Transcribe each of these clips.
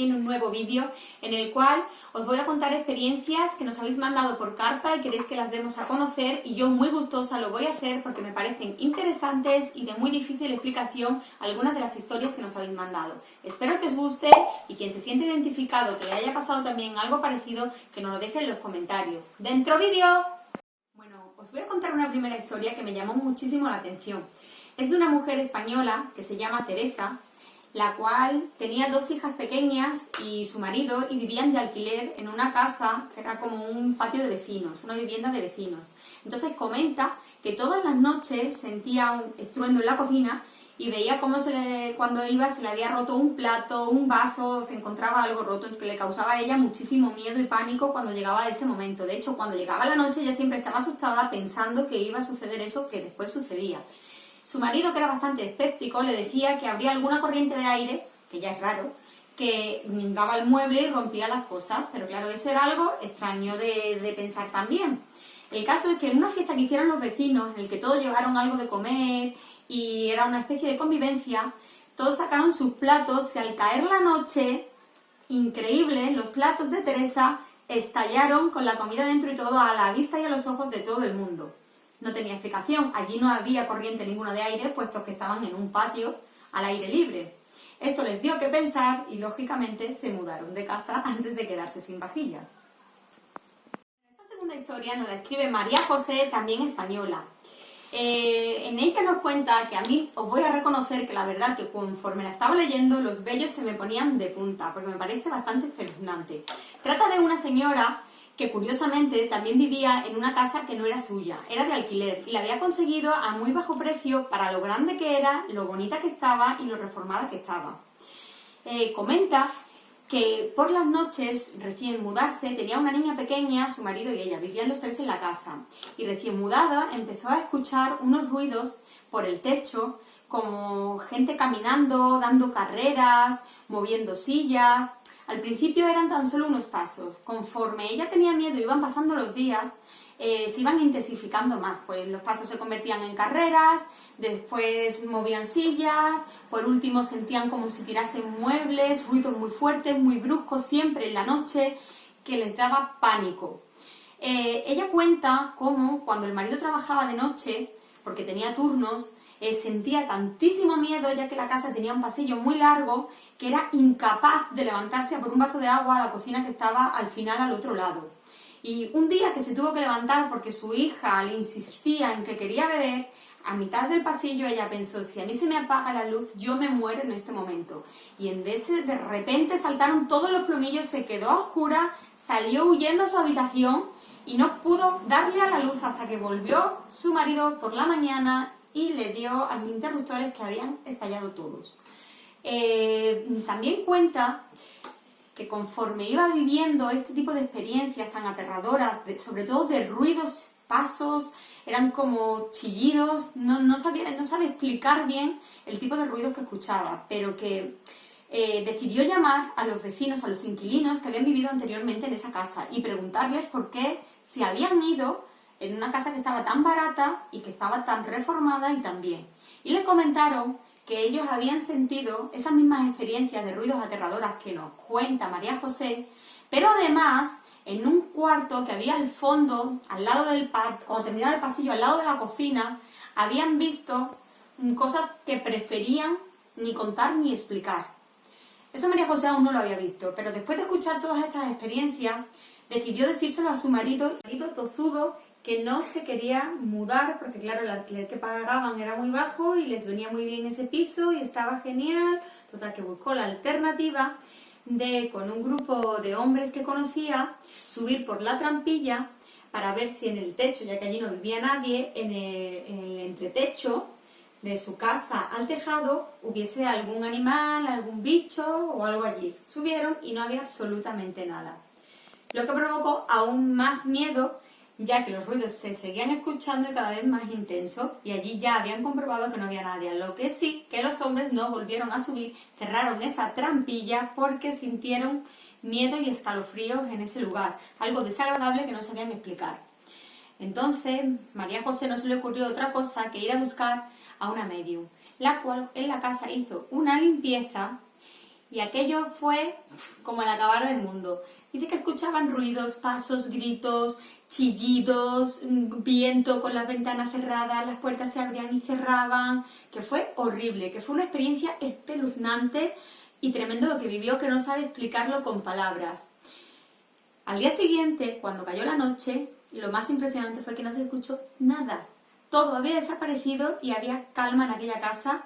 aquí en un nuevo vídeo en el cual os voy a contar experiencias que nos habéis mandado por carta y queréis que las demos a conocer, y yo muy gustosa lo voy a hacer porque me parecen interesantes y de muy difícil explicación algunas de las historias que nos habéis mandado. Espero que os guste, y quien se siente identificado, que le haya pasado también algo parecido, que nos lo deje en los comentarios. ¡Dentro vídeo! Bueno, os voy a contar una primera historia que me llamó muchísimo la atención. Es de una mujer española que se llama Teresa, la cual tenía 2 hijas pequeñas y su marido, y vivían de alquiler en una casa que era como un patio de vecinos, una vivienda de vecinos. Entonces comenta que todas las noches sentía un estruendo en la cocina y veía cómo cuando iba se le había roto un plato, un vaso, se encontraba algo roto, que le causaba a ella muchísimo miedo y pánico cuando llegaba ese momento. De hecho, cuando llegaba la noche ella siempre estaba asustada pensando que iba a suceder eso que después sucedía. Su marido, que era bastante escéptico, le decía que habría alguna corriente de aire, que ya es raro, que daba al mueble y rompía las cosas, pero claro, eso era algo extraño de pensar también. El caso es que en una fiesta que hicieron los vecinos, en el que todos llevaron algo de comer y era una especie de convivencia, todos sacaron sus platos y al caer la noche, increíble, los platos de Teresa estallaron con la comida dentro y todo a la vista y a los ojos de todo el mundo. No tenía explicación, allí no había corriente ninguna de aire, puesto que estaban en un patio al aire libre. Esto les dio que pensar y, lógicamente, se mudaron de casa antes de quedarse sin vajilla. Esta segunda historia nos la escribe María José, también española. En ella nos cuenta que a mí os voy a reconocer que la verdad que conforme la estaba leyendo los vellos se me ponían de punta, porque me parece bastante espeluznante. Trata de una señora que curiosamente también vivía en una casa que no era suya, era de alquiler, y la había conseguido a muy bajo precio para lo grande que era, lo bonita que estaba y lo reformada que estaba. Comenta que por las noches, recién mudarse, tenía una niña pequeña, su marido y ella, vivían los 3 en la casa, y recién mudada empezó a escuchar unos ruidos por el techo, como gente caminando, dando carreras, moviendo sillas. Al principio eran tan solo unos pasos. Conforme ella tenía miedo y iban pasando los días, se iban intensificando más, pues los pasos se convertían en carreras, después movían sillas, por último sentían como si tirasen muebles, ruidos muy fuertes, muy bruscos, siempre en la noche, que les daba pánico. Ella cuenta cómo cuando el marido trabajaba de noche, porque tenía turnos, sentía tantísimo miedo, ya que la casa tenía un pasillo muy largo, que era incapaz de levantarse a por un vaso de agua a la cocina que estaba al final al otro lado. Y un día que se tuvo que levantar porque su hija le insistía en que quería beber, a mitad del pasillo ella pensó: si a mí se me apaga la luz, yo me muero en este momento. Y de repente saltaron todos los plumillos, se quedó a oscuras, salió huyendo a su habitación y no pudo darle a la luz hasta que volvió su marido por la mañana y le dio a los interruptores, que habían estallado todos. También cuenta que conforme iba viviendo este tipo de experiencias tan aterradoras, sobre todo de ruidos, pasos, eran como chillidos, no sabe explicar bien el tipo de ruidos que escuchaba, pero que decidió llamar a los vecinos, a los inquilinos que habían vivido anteriormente en esa casa, y preguntarles por qué se habían ido en una casa que estaba tan barata y que estaba tan reformada y tan bien. Y le comentaron que ellos habían sentido esas mismas experiencias de ruidos aterradoras que nos cuenta María José, pero además en un cuarto que había al fondo, al lado del cuando terminaba el pasillo, al lado de la cocina, habían visto cosas que preferían ni contar ni explicar. Eso María José aún no lo había visto, pero después de escuchar todas estas experiencias, decidió decírselo a su marido tozudo, que no se quería mudar porque claro, el alquiler que pagaban era muy bajo y les venía muy bien ese piso y estaba genial. Total, que buscó la alternativa de, con un grupo de hombres que conocía, subir por la trampilla para ver si en el techo, ya que allí no vivía nadie, en el entretecho de su casa al tejado hubiese algún animal, algún bicho o algo allí. Subieron y no había absolutamente nada, lo que provocó aún más miedo, ya que los ruidos se seguían escuchando y cada vez más intensos, y allí ya habían comprobado que no había nadie. Lo que sí, que los hombres no volvieron a subir, cerraron esa trampilla porque sintieron miedo y escalofríos en ese lugar, algo desagradable que no sabían explicar. Entonces, María José no se le ocurrió otra cosa que ir a buscar a una medium, la cual en la casa hizo una limpieza y aquello fue como el acabar del mundo. Dice que escuchaban ruidos, pasos, gritos, chillidos, viento con las ventanas cerradas, las puertas se abrían y cerraban, que fue horrible, que fue una experiencia espeluznante y tremendo lo que vivió, que no sabe explicarlo con palabras. Al día siguiente, cuando cayó la noche, lo más impresionante fue que no se escuchó nada. Todo había desaparecido y había calma en aquella casa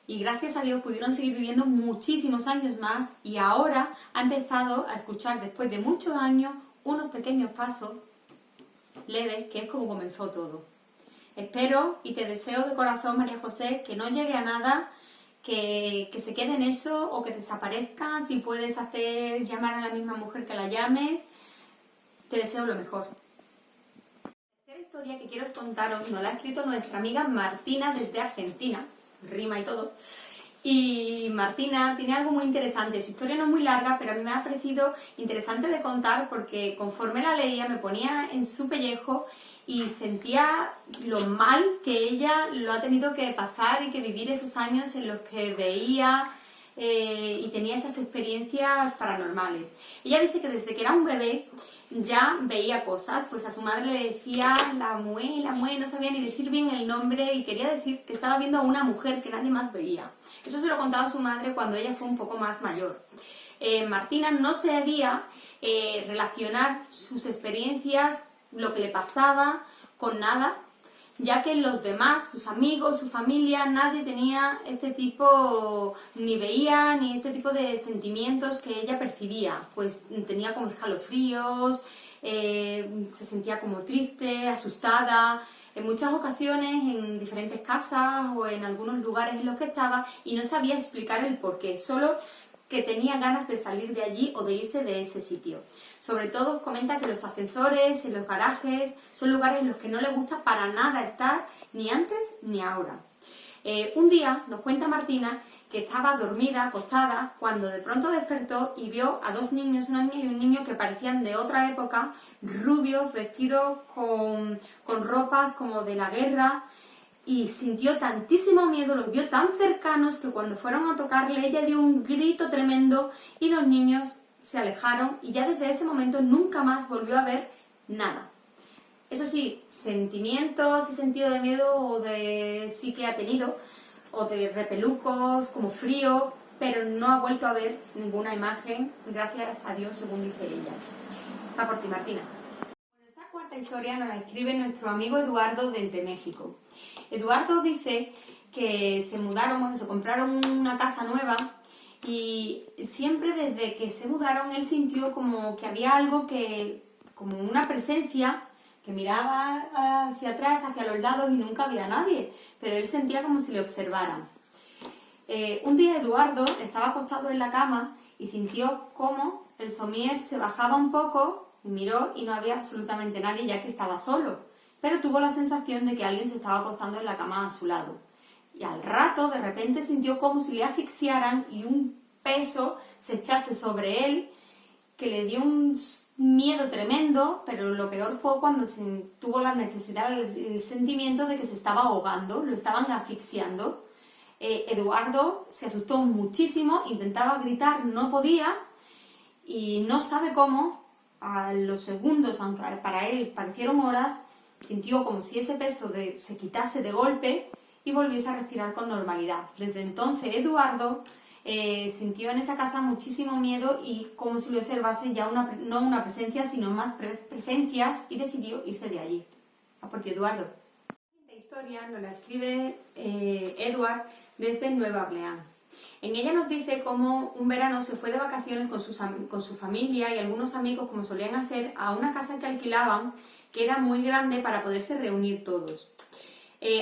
y gracias a Dios pudieron seguir viviendo muchísimos años más y ahora ha empezado a escuchar después de muchos años unos pequeños pasos leves, que es como comenzó todo. Espero y te deseo de corazón, María José, que no llegue a nada, que se quede en eso o que desaparezca. Si puedes llamar a la misma mujer, que la llames. Te deseo lo mejor. La historia que quiero contaros nos la ha escrito nuestra amiga Martina desde Argentina, rima y todo. Y Martina tiene algo muy interesante. Su historia no es muy larga, pero a mí me ha parecido interesante de contar porque conforme la leía me ponía en su pellejo y sentía lo mal que ella lo ha tenido que pasar y que vivir esos años en los que veía y tenía esas experiencias paranormales. Ella dice que desde que era un bebé ya veía cosas, pues a su madre le decía la mue, no sabía ni decir bien el nombre y quería decir que estaba viendo a una mujer que nadie más veía. Eso se lo contaba a su madre cuando ella fue un poco más mayor. Martina no sabía relacionar sus experiencias, lo que le pasaba, con nada, ya que los demás, sus amigos, su familia, nadie tenía este tipo, ni veía, ni este tipo de sentimientos que ella percibía. Pues tenía como escalofríos, se sentía como triste, asustada, en muchas ocasiones en diferentes casas o en algunos lugares en los que estaba y no sabía explicar el porqué, solo que tenía ganas de salir de allí o de irse de ese sitio. Sobre todo comenta que los ascensores, en los garajes, son lugares en los que no le gusta para nada estar, ni antes ni ahora. Un día nos cuenta Martina que estaba dormida, acostada, cuando de pronto despertó y vio a dos niños, una niña y un niño que parecían de otra época, rubios, vestidos con ropas como de la guerra, y sintió tantísimo miedo, los vio tan cercanos que cuando fueron a tocarle ella dio un grito tremendo y los niños se alejaron y ya desde ese momento nunca más volvió a ver nada. Eso sí, sentimientos y sentido de miedo o de sí que ha tenido, o de repelucos, como frío, pero no ha vuelto a ver ninguna imagen, gracias a Dios, según dice ella. Va por ti, Martina. Esta cuarta historia nos la escribe nuestro amigo Eduardo desde México. Eduardo dice que se mudaron, bueno, se compraron una casa nueva y siempre desde que se mudaron él sintió como que había algo como una presencia que miraba hacia atrás, hacia los lados y nunca había nadie, pero él sentía como si le observaran. Un día Eduardo estaba acostado en la cama y sintió como el somier se bajaba un poco, miró y no había absolutamente nadie ya que estaba solo. Pero tuvo la sensación de que alguien se estaba acostando en la cama a su lado. Y al rato, de repente, sintió como si le asfixiaran y un peso se echase sobre él, que le dio un miedo tremendo, pero lo peor fue cuando tuvo la necesidad, el sentimiento de que se estaba ahogando, lo estaban asfixiando. Eduardo se asustó muchísimo, intentaba gritar, no podía, y no sabe cómo, a los segundos, aunque para él parecieron horas, sintió como si ese peso se quitase de golpe y volviese a respirar con normalidad. Desde entonces Eduardo sintió en esa casa muchísimo miedo y como si lo observase ya no una presencia, sino más presencias y decidió irse de allí. A por ti, Eduardo. Esta historia nos la escribe Edward desde Nueva Orleans. En ella nos dice cómo un verano se fue de vacaciones con su familia y algunos amigos, como solían hacer, a una casa que alquilaban que era muy grande para poderse reunir todos.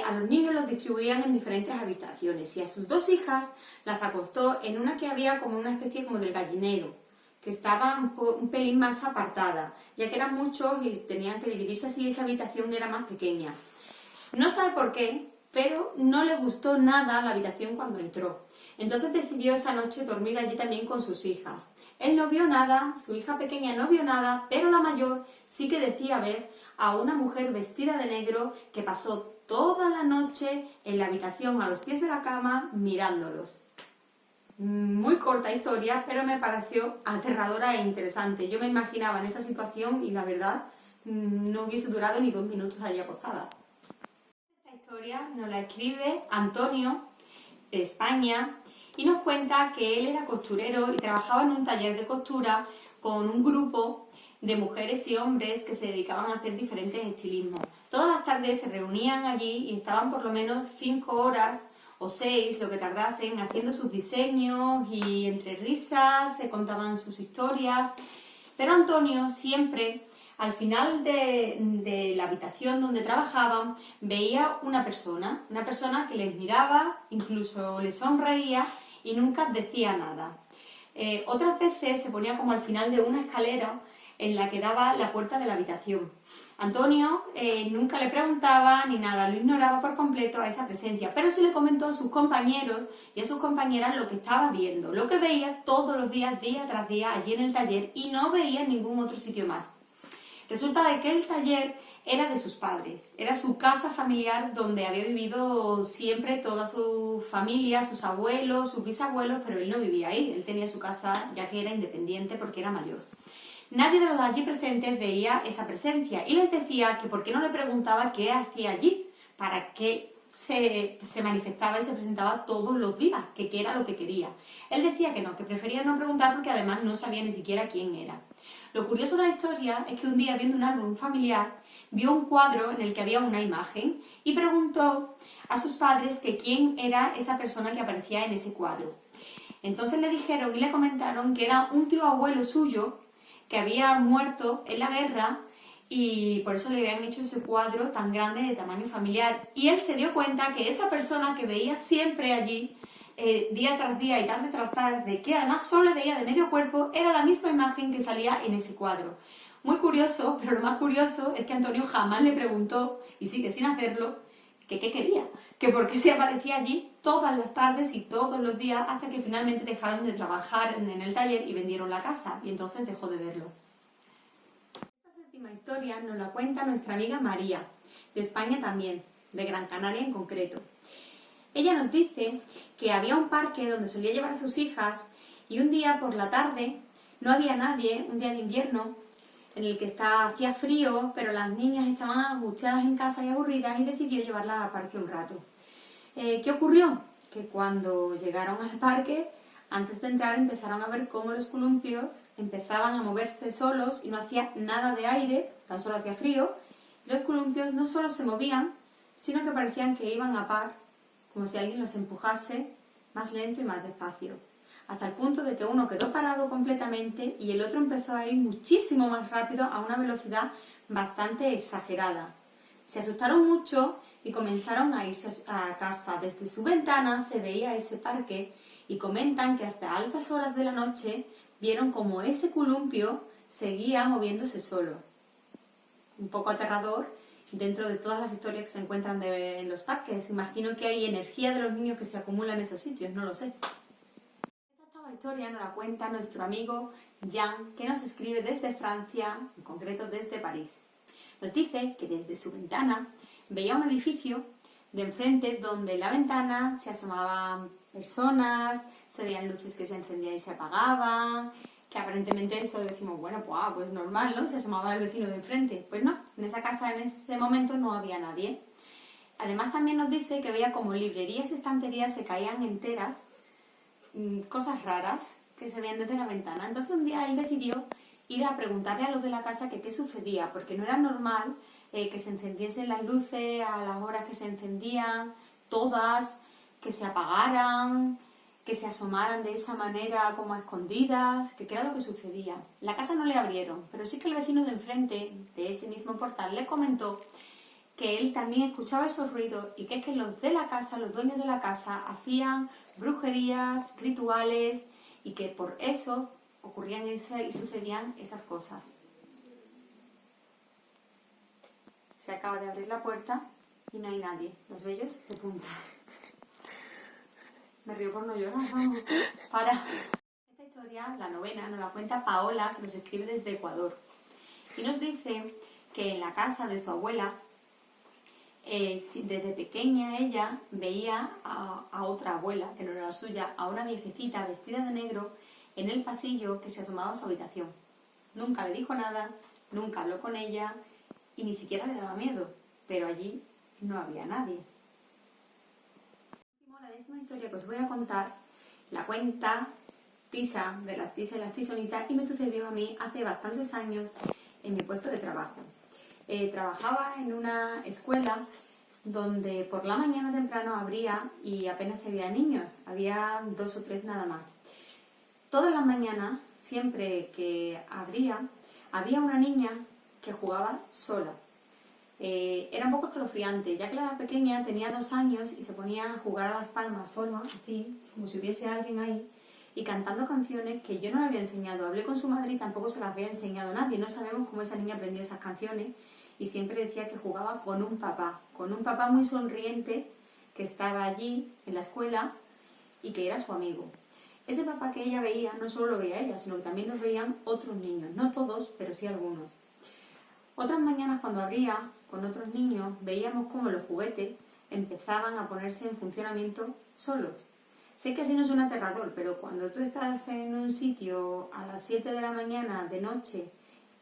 A los niños los distribuían en diferentes habitaciones y a sus dos hijas las acostó en una que había como una especie como del gallinero, que estaba un pelín más apartada, ya que eran muchos y tenían que dividirse así, esa habitación era más pequeña. No sabe por qué, pero no le gustó nada la habitación cuando entró. Entonces decidió esa noche dormir allí también con sus hijas. Él no vio nada, su hija pequeña no vio nada, pero la mayor sí que decía ver a una mujer vestida de negro que pasó toda la noche en la habitación a los pies de la cama mirándolos. muy corta historia, pero me pareció aterradora e interesante. Yo me imaginaba en esa situación y la verdad no hubiese durado ni 2 minutos allí acostada. Esta historia nos la escribe Antonio, de España, y nos cuenta que él era costurero y trabajaba en un taller de costura con un grupo de mujeres y hombres que se dedicaban a hacer diferentes estilismos. Todas las tardes se reunían allí y estaban por lo menos 5 horas o 6, lo que tardasen, haciendo sus diseños, y entre risas se contaban sus historias. Pero Antonio siempre, al final de la habitación donde trabajaban, veía una persona que les miraba, incluso les sonreía y nunca decía nada. Otras veces se ponía como al final de una escalera en la que daba la puerta de la habitación. Antonio nunca le preguntaba ni nada, lo ignoraba por completo a esa presencia, pero sí le comentó a sus compañeros y a sus compañeras lo que estaba viendo, lo que veía todos los días, día tras día, allí en el taller, y no veía en ningún otro sitio más. Resulta de que el taller era de sus padres, era su casa familiar donde había vivido siempre toda su familia, sus abuelos, sus bisabuelos, pero él no vivía ahí, él tenía su casa ya que era independiente porque era mayor. Nadie de los allí presentes veía esa presencia y les decía que por qué no le preguntaba qué hacía allí, para qué se manifestaba y se presentaba todos los días, que qué era lo que quería. Él decía que no, que prefería no preguntar porque además no sabía ni siquiera quién era. Lo curioso de la historia es que un día, viendo un álbum familiar, vio un cuadro en el que había una imagen y preguntó a sus padres que quién era esa persona que aparecía en ese cuadro. Entonces le dijeron y le comentaron que era un tío abuelo suyo que había muerto en la guerra y por eso le habían hecho ese cuadro tan grande de tamaño familiar. Y él se dio cuenta que esa persona que veía siempre allí, día tras día y tarde tras tarde, que además solo le veía de medio cuerpo, era la misma imagen que salía en ese cuadro. Muy curioso, pero lo más curioso es que Antonio jamás le preguntó, y sigue sin hacerlo, que qué quería, que por qué se aparecía allí todas las tardes y todos los días, hasta que finalmente dejaron de trabajar en el taller y vendieron la casa, y entonces dejó de verlo. Esta séptima historia nos la cuenta nuestra amiga María, de España también, de Gran Canaria en concreto. Ella nos dice que había un parque donde solía llevar a sus hijas y un día por la tarde no había nadie, un día de invierno, en el que hacía frío, pero las niñas estaban angustiadas en casa y aburridas y decidió llevarlas al parque un rato. ¿Qué ocurrió? Que cuando llegaron al parque, antes de entrar empezaron a ver cómo los columpios empezaban a moverse solos y no hacía nada de aire, tan solo hacía frío, y los columpios no solo se movían, sino que parecían que iban a par, como si alguien los empujase más lento y más despacio, hasta el punto de que uno quedó parado completamente y el otro empezó a ir muchísimo más rápido a una velocidad bastante exagerada. Se asustaron mucho y comenzaron a irse a casa. Desde su ventana se veía ese parque y comentan que hasta altas horas de la noche vieron como ese columpio seguía moviéndose solo. Un poco aterrador dentro de todas las historias que se encuentran en los parques. Imagino que hay energía de los niños que se acumula en esos sitios, no lo sé. Esta historia nos la cuenta nuestro amigo Jan, que nos escribe desde Francia, en concreto desde París. Nos dice que desde su ventana veía un edificio de enfrente donde en la ventana se asomaban personas, se veían luces que se encendían y se apagaban, que aparentemente eso decimos, bueno, pues normal, ¿no? Se asomaba el vecino de enfrente. Pues no, en esa casa en ese momento no había nadie. Además también nos dice que veía como librerías y estanterías se caían enteras, cosas raras que se veían desde la ventana. Entonces un día él decidió ir a preguntarle a los de la casa que qué sucedía, porque no era normal que se encendiesen las luces a las horas que se encendían, todas, que se apagaran, que se asomaran de esa manera como a escondidas, que qué era lo que sucedía. La casa no le abrieron, pero sí que el vecino de enfrente, de ese mismo portal, le comentó que él también escuchaba esos ruidos y que es que los de la casa, los dueños de la casa, hacían brujerías, rituales y que por eso ocurrían y sucedían esas cosas. Se acaba de abrir la puerta y no hay nadie. Los vellos de punta. Me río por no llorar, vamos. Para. Esta historia, la novena, nos la cuenta Paola, que nos escribe desde Ecuador. Y nos dice que en la casa de su abuela desde pequeña ella veía a otra abuela, que no era la suya, a una viejecita vestida de negro en el pasillo que se asomaba a su habitación. Nunca le dijo nada, nunca habló con ella y ni siquiera le daba miedo, pero allí no había nadie. La 10ª historia que os voy a contar la cuenta Tisa, de las Tisa y las Tisonitas, y me sucedió a mí hace bastantes años en mi puesto de trabajo. Trabajaba en una escuela donde por la mañana temprano abría y apenas había niños, había 2 o 3 nada más. Todas las mañanas, siempre que abría, había una niña que jugaba sola. Era un poco escalofriante, ya que la pequeña tenía 2 años y se ponía a jugar a las palmas sola, así, como si hubiese alguien ahí, y cantando canciones que yo no le había enseñado. Hablé con su madre y tampoco se las había enseñado a nadie. No sabemos cómo esa niña aprendió esas canciones y siempre decía que jugaba con un papá muy sonriente que estaba allí en la escuela y que era su amigo. Ese papá que ella veía no solo lo veía ella, sino que también lo veían otros niños, no todos, pero sí algunos. Otras mañanas cuando abría con otros niños veíamos cómo los juguetes empezaban a ponerse en funcionamiento solos. Sé que así no suena aterrador, pero cuando tú estás en un sitio a las 7 de la mañana de noche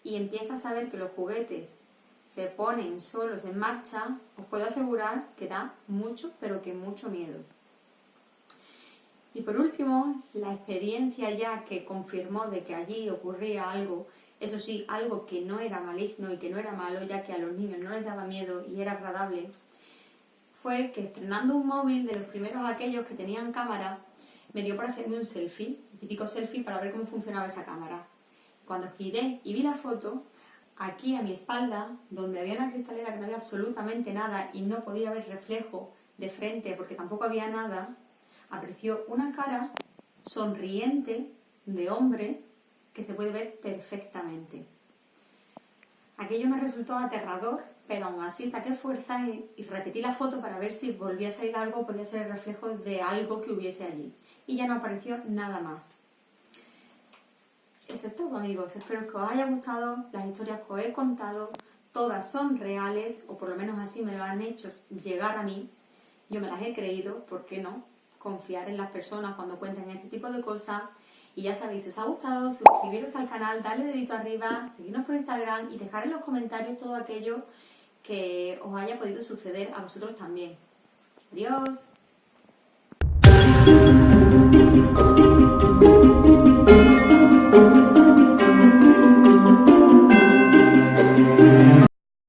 y empiezas a ver que los juguetes se ponen solos en marcha, os puedo asegurar que da mucho, pero que mucho miedo. Y por último, la experiencia ya que confirmó de que allí ocurría algo, eso sí, algo que no era maligno y que no era malo, ya que a los niños no les daba miedo y era agradable, fue que estrenando un móvil de los primeros aquellos que tenían cámara, me dio por hacerme un selfie, el típico selfie para ver cómo funcionaba esa cámara. Cuando giré y vi la foto, aquí a mi espalda, donde había una cristalera que no había absolutamente nada y no podía ver reflejo de frente porque tampoco había nada, apareció una cara sonriente de hombre que se puede ver perfectamente. Aquello me resultó aterrador, pero aún así saqué fuerza y repetí la foto para ver si volvía a salir algo o podía ser el reflejo de algo que hubiese allí. Y ya no apareció nada más. Eso es todo, amigos. Espero que os haya gustado. Las historias que os he contado, todas son reales, o por lo menos así me lo han hecho llegar a mí. Yo me las he creído, ¿por qué no? Confiar en las personas cuando cuentan este tipo de cosas. Y ya sabéis, si os ha gustado, suscribiros al canal, darle dedito arriba, seguirnos por Instagram y dejar en los comentarios todo aquello que os haya podido suceder a vosotros también. ¡Adiós!